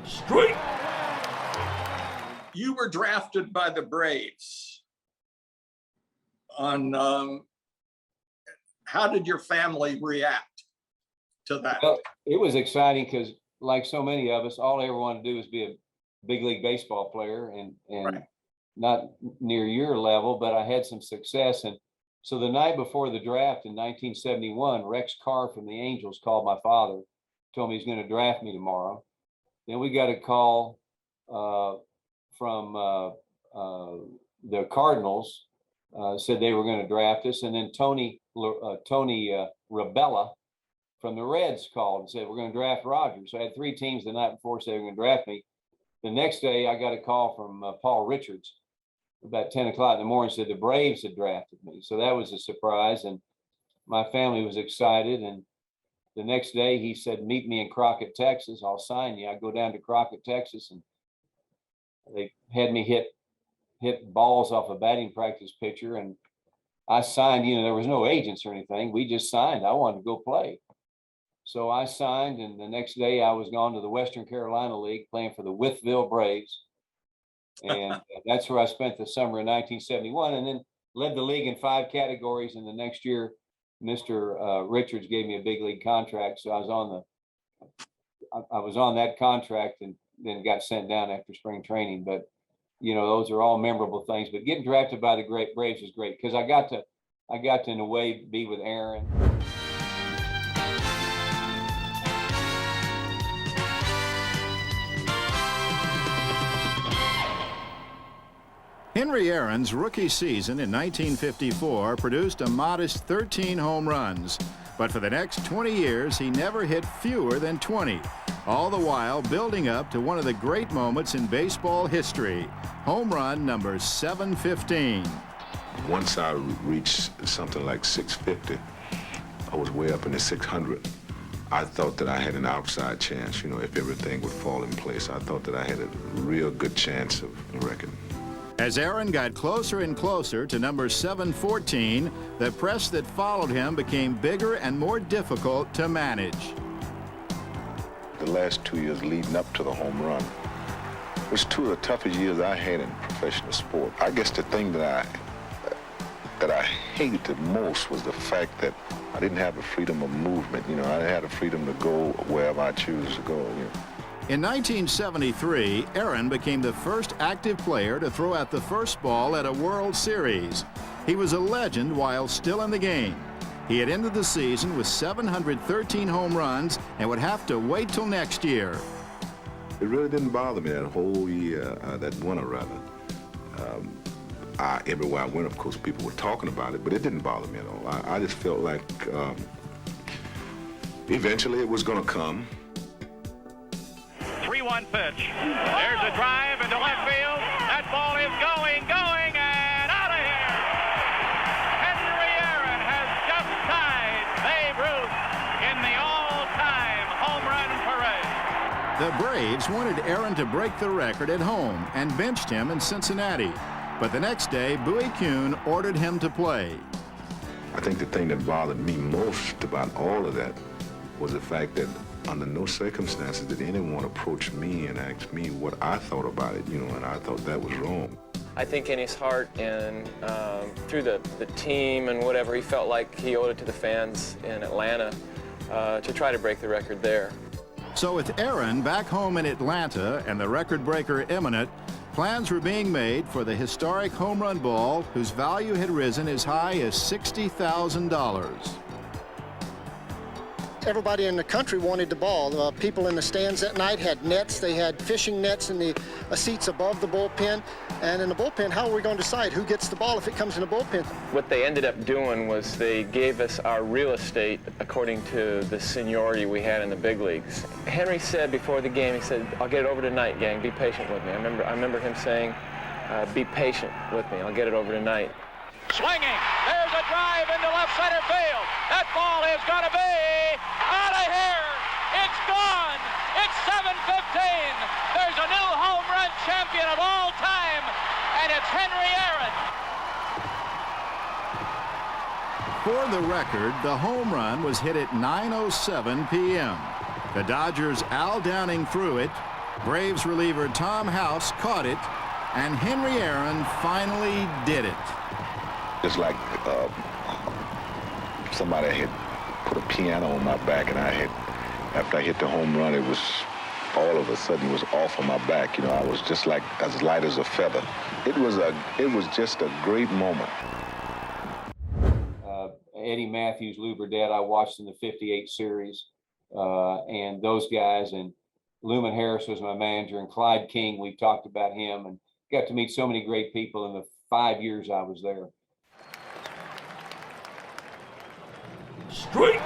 Straight. You were drafted by the Braves. How did your family react to that? Well, it was exciting because, like so many of us, all I ever wanted to do was be a big league baseball player, and Right. not near your level, but I had some success. And so the night before the draft in 1971, Rex Carr from the Angels called my father, told me he's going to draft me tomorrow. Then we got a call from the Cardinals, said they were going to draft us. And then Tony Rabella from the Reds called and said, we're going to draft Rogers. So I had three teams the night before say they were going to draft me. The next day, I got a call from Paul Richards about 10 o'clock in the morning, said the Braves had drafted me. So that was a surprise. And my family was excited. And the next day, he said, meet me in Crockett, Texas. I'll sign you. I go down to Crockett, Texas, and they had me hit balls off a batting practice pitcher. And I signed, there was no agents or anything. We just signed. I wanted to go play. So I signed, and the next day I was gone to the Western Carolina League playing for the Wytheville Braves. And that's where I spent the summer in 1971, and then led the league in 5 categories. And the next year, Mr. Richards gave me a big league contract. So I was on that contract, and then got sent down after spring training. But, those are all memorable things. But getting drafted by the great Braves was great because I got to in a way be with Aaron. Henry Aaron's rookie season in 1954 produced a modest 13 home runs, but for the next 20 years he never hit fewer than 20, all the while building up to one of the great moments in baseball history, home run number 715. Once I reached something like 650, I was way up in the 600. I thought that I had an outside chance, if everything would fall in place. I thought that I had a real good chance of the record. As Aaron got closer and closer to number 714, the press that followed him became bigger and more difficult to manage. The last 2 years leading up to the home run was 2 of the toughest years I had in professional sport. I guess the thing that I hated the most was the fact that I didn't have the freedom of movement. I didn't have the freedom to go wherever I choose to go. In 1973, Aaron became the first active player to throw out the first ball at a World Series. He was a legend while still in the game. He had ended the season with 713 home runs and would have to wait till next year. It really didn't bother me that whole year, that winter rather. Everywhere I went, of course, people were talking about it, but it didn't bother me at all. I just felt like eventually it was going to come. 3-1 pitch. There's a drive into left field. That ball is going, and out of here. Henry Aaron has just tied Babe Ruth in the all-time home run parade. The Braves wanted Aaron to break the record at home and benched him in Cincinnati. But the next day, Bowie Kuhn ordered him to play. I think the thing that bothered me most about all of that was the fact that under no circumstances did anyone approach me and ask me what I thought about it, and I thought that was wrong. I think in his heart and through the team and whatever, he felt like he owed it to the fans in Atlanta to try to break the record there. So with Aaron back home in Atlanta and the record breaker imminent, plans were being made for the historic home run ball whose value had risen as high as $60,000. Everybody in the country wanted the ball. People in the stands that night had nets. They had fishing nets in the seats above the bullpen. And in the bullpen, how are we going to decide who gets the ball if it comes in the bullpen? What they ended up doing was they gave us our real estate according to the seniority we had in the big leagues. Henry said before the game, he said, I'll get it over tonight, gang. Be patient with me. I remember him saying, be patient with me. I'll get it over tonight. Swinging. There's a drive into left center field. That ball is going to be out of here. It's gone. It's 7:15. There's a new home run champion of all time, and it's Henry Aaron. For the record, the home run was hit at 9:07 p.m. The Dodgers' Al Downing threw it, Braves reliever Tom House caught it, and Henry Aaron finally did it. It's like somebody had put a piano on my back, and after I hit the home run, it was all of a sudden it was off of my back. You know, I was just like as light as a feather. It was just a great moment. Eddie Matthews, Lou Burdett, I watched in the '58 series, and those guys, and Luman Harris was my manager, and Clyde King, we've talked about him, and got to meet so many great people in the 5 years I was there. Straight.